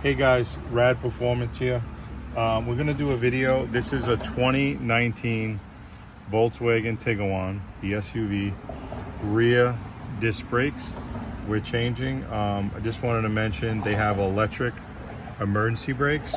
Hey guys, Rad Performance here. We're gonna do a video. This is a 2019 Volkswagen Tiguan, the SUV, rear disc brakes. We're changing. I just wanted to mention they have electric emergency brakes.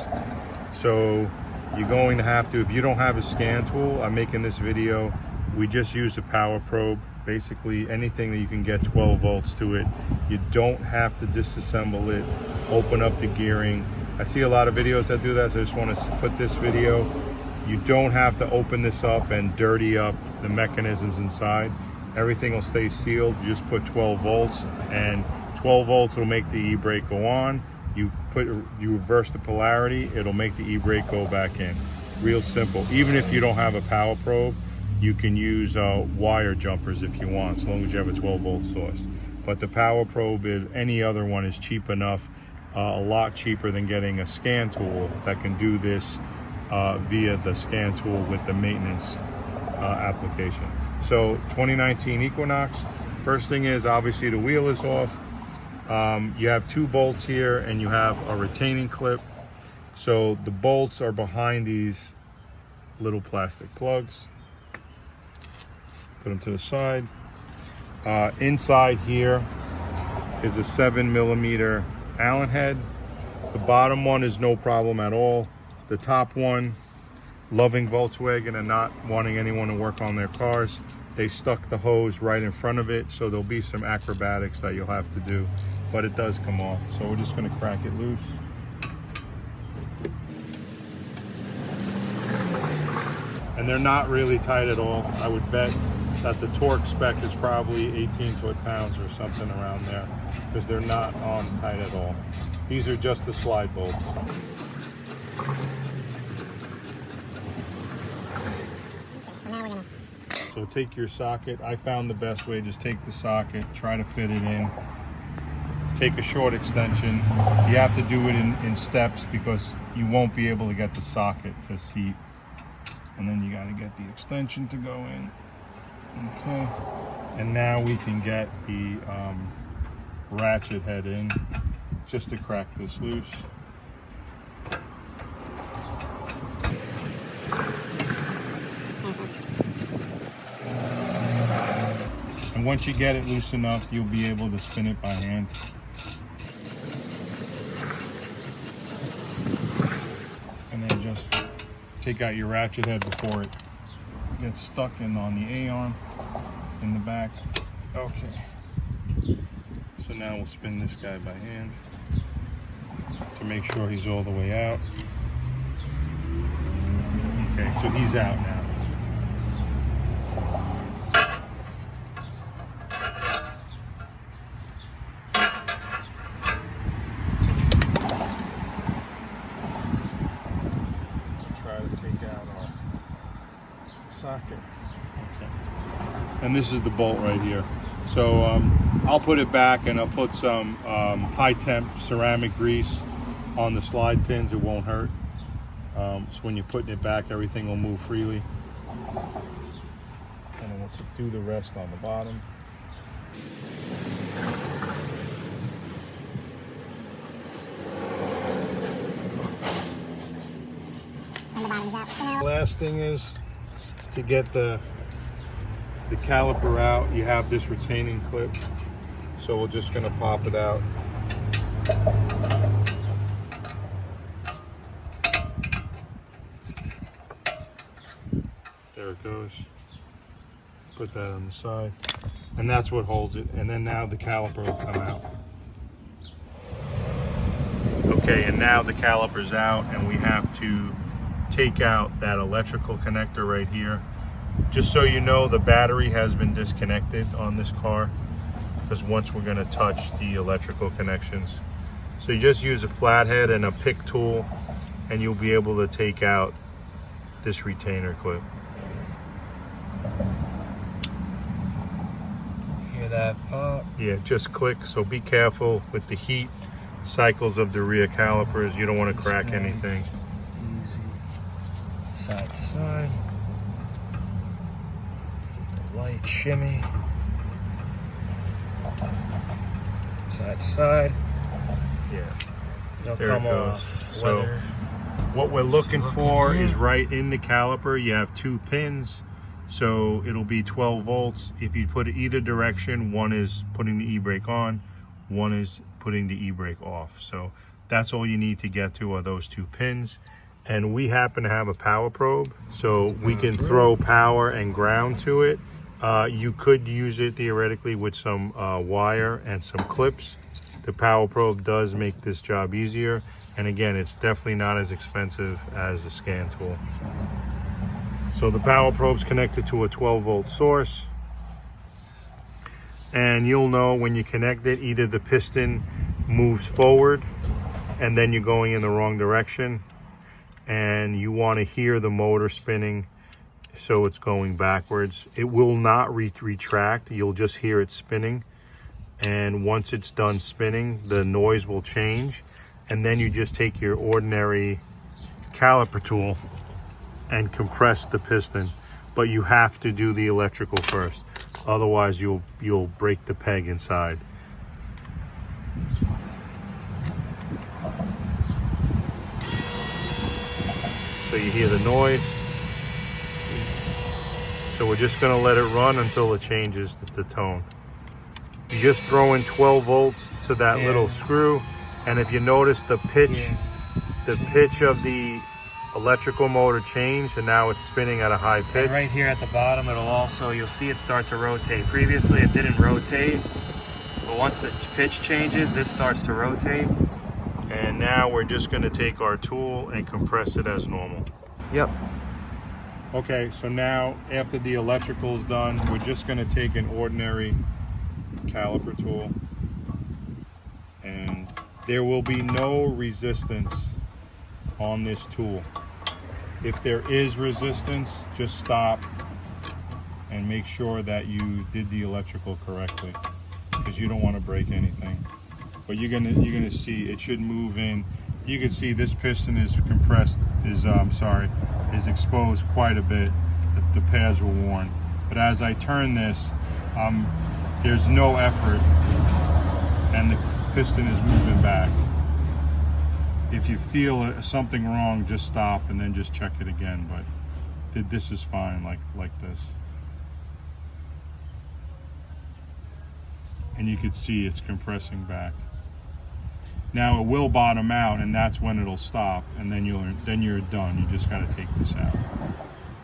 So you're going to have to, if you don't have a scan tool, I'm making this video. We just use a power probe. Basically anything that you can get 12 volts to it. You don't have to disassemble it, open up the gearing. I see a lot of videos that do that, so I just want to put this video. You don't have to open this up and dirty up the mechanisms inside. Everything will stay sealed. You just put 12 volts, and 12 volts will make the e-brake go on. You reverse the polarity, it'll make the e-brake go back in. Real simple. Even if you don't have a power probe, you can use wire jumpers if you want, as long as you have a 12 volt source. But the power probe is, any other one is cheap enough, a lot cheaper than getting a scan tool that can do this via the scan tool with the maintenance application. So 2019 Equinox, first thing is obviously the wheel is off. You have two bolts here and you have a retaining clip. So the bolts are behind these little plastic plugs. Put them to the side. Inside here is a 7mm Allen head. The bottom one is no problem at all. The top one, loving Volkswagen and not wanting anyone to work on their cars, they stuck the hose right in front of it, so there'll be some acrobatics that you'll have to do, but it does come off. So we're just gonna crack it loose. And they're not really tight at all. I would bet that the torque spec is probably 18 foot-pounds or something around there, because they're not on tight at all. These are just the slide bolts. So take your socket. I found the best way, just take the socket, try to fit it in. Take a short extension. You have to do it in steps because you won't be able to get the socket to seat. And then you gotta get the extension to go in. Okay, and now we can get the ratchet head in, just to crack this loose. And once you get it loose enough, you'll be able to spin it by hand. And then just take out your ratchet head before it gets stuck in on the A-arm in the back. Okay. So now we'll spin this guy by hand to make sure he's all the way out. Okay, so he's out now. Try to take out our socket. Okay. And this is the bolt right here. So I'll put it back and I'll put some high temp ceramic grease on the slide pins. It won't hurt. So when you're putting it back, everything will move freely. And then we'll do the rest on the bottom. Last thing is to get the caliper out. You have this retaining clip, so we're just going to pop it out. There it goes. Put that on the side, and that's what holds it. And then now the caliper will come out. Okay, and now the caliper's out, and we have to take out that electrical connector right here. Just so you know, the battery has been disconnected on this car, because once we're going to touch the electrical connections. So you just use a flathead and a pick tool and you'll be able to take out this retainer clip. Hear that pop? Yeah, just click. So be careful with the heat cycles of the rear calipers. You don't want to crack anything. Easy. Side to side. Light shimmy. Side to side. Yeah. They'll There come it goes. off. So Whether what we're looking it's for working is here. right in the caliper. You have 2 pins, so it'll be 12 volts. If you put it either direction, one is putting the e-brake on, one is putting the e-brake off. So that's all you need to get to are those 2 pins. And we happen to have a power probe, so we can throw power and ground to it. You could use it theoretically with some wire and some clips. The power probe does make this job easier. And again, it's definitely not as expensive as the scan tool. So the power probe's connected to a 12-volt source. And you'll know when you connect it, either the piston moves forward and then you're going in the wrong direction, and you want to hear the motor spinning, so it's going backwards. It will not retract. You'll just hear it spinning. And once it's done spinning, the noise will change. And then you just take your ordinary caliper tool and compress the piston. But you have to do the electrical first. Otherwise, you'll break the peg inside. So you hear the noise. So we're just gonna let it run until it changes the tone. You just throw in 12 volts to that little screw, and if you notice the pitch of the electrical motor changed, and now it's spinning at a high pitch. And right here at the bottom, it'll also, you'll see it start to rotate. Previously it didn't rotate, but once the pitch changes, this starts to rotate. And now we're just gonna take our tool and compress it as normal. Yep. Okay, so now after the electrical's done, we're just gonna take an ordinary caliper tool, and there will be no resistance on this tool. If there is resistance, just stop and make sure that you did the electrical correctly, because you don't want to break anything. But you're gonna see it should move in. You can see this piston is compressed, is exposed quite a bit. The pads were worn. But as I turn this, there's no effort, and the piston is moving back. If you feel something wrong, just stop and then just check it again. But this is fine, like this. And you can see it's compressing back. Now it will bottom out, and that's when it'll stop, and then you're done. You just got to take this out.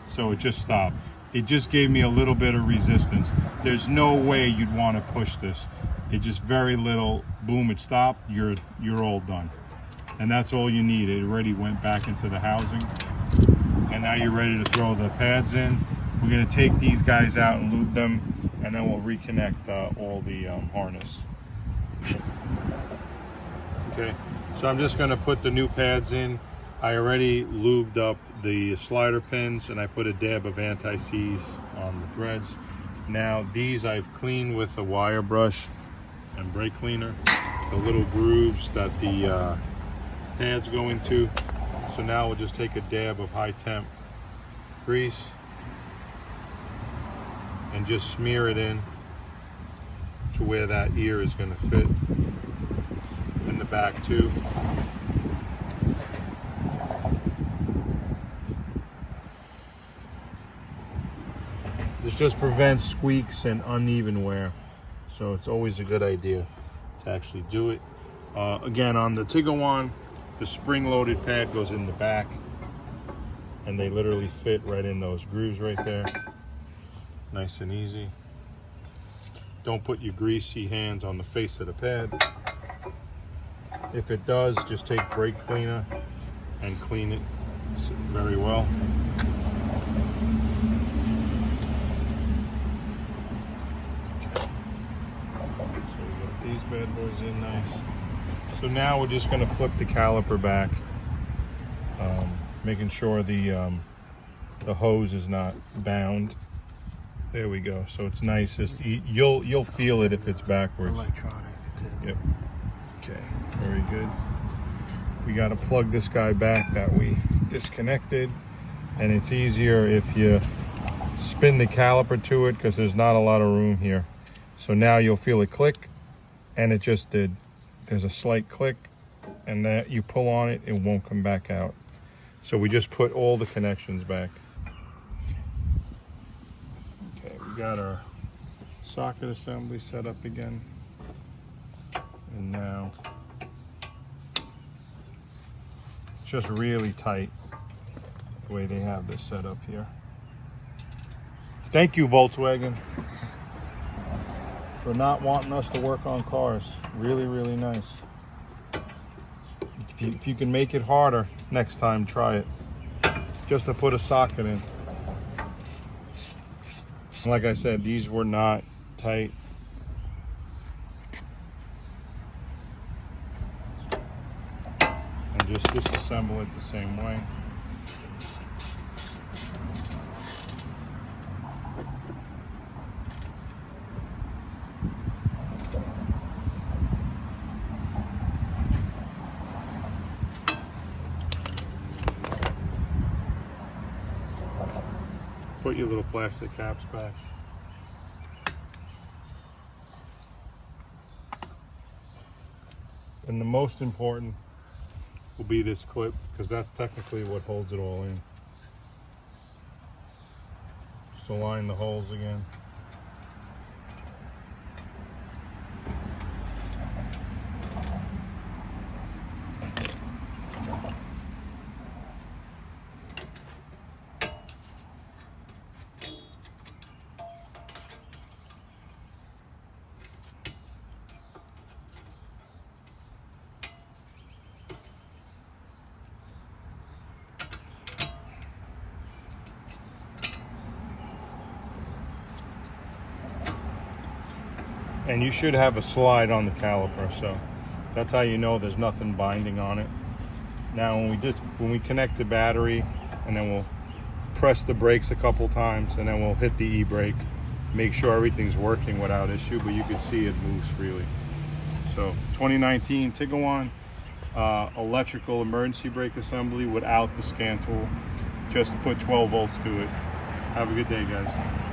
So it just stopped. It just gave me a little bit of resistance. There's no way you'd want to push this. It just very little, boom, it stopped. You're all done, and that's all you need. It already went back into the housing, and now you're ready to throw the pads in. We're gonna take these guys out and lube them, and then we'll reconnect all the harness. Okay, so I'm just gonna put the new pads in. I already lubed up the slider pins, and I put a dab of anti-seize on the threads. Now these I've cleaned with a wire brush and brake cleaner, the little grooves that the pads go into. So now we'll just take a dab of high temp grease and just smear it in to where that ear is going to fit. In the back too. This just prevents squeaks and uneven wear, so it's always a good idea to actually do it. Again, on the Tiguan, the spring-loaded pad goes in the back, and they literally fit right in those grooves right there. Nice and easy. Don't put your greasy hands on the face of the pad. If it does, just take brake cleaner and clean it very well. Okay. So we got these bad boys in nice. So now we're just going to flip the caliper back, making sure the hose is not bound. There we go. So it's nice. You'll feel it if it's backwards. Electronic too. Yep. Okay, very good. We got to plug this guy back that we disconnected, and it's easier if you spin the caliper to it, because there's not a lot of room here. So now you'll feel it click, and it just did. There's a slight click, and that you pull on it, it won't come back out. So we just put all the connections back. Okay, we got our socket assembly set up again. And now it's just really tight the way they have this set up here. Thank you, Volkswagen, for not wanting us to work on cars. Really, really nice. If you can make it harder next time, try it. Just to put a socket in. Like I said, these were not tight. And just disassemble it the same way. Put your little plastic caps back. And the most important will be this clip, because that's technically what holds it all in. Just align the holes again. And you should have a slide on the caliper, so that's how you know there's nothing binding on it. Now when we connect the battery, and then we'll press the brakes a couple times, and then we'll hit the e-brake, make sure everything's working without issue, but you can see it moves freely. So 2019 Tiguan electrical emergency brake assembly without the scan tool. Just put 12 volts to it. Have a good day, guys.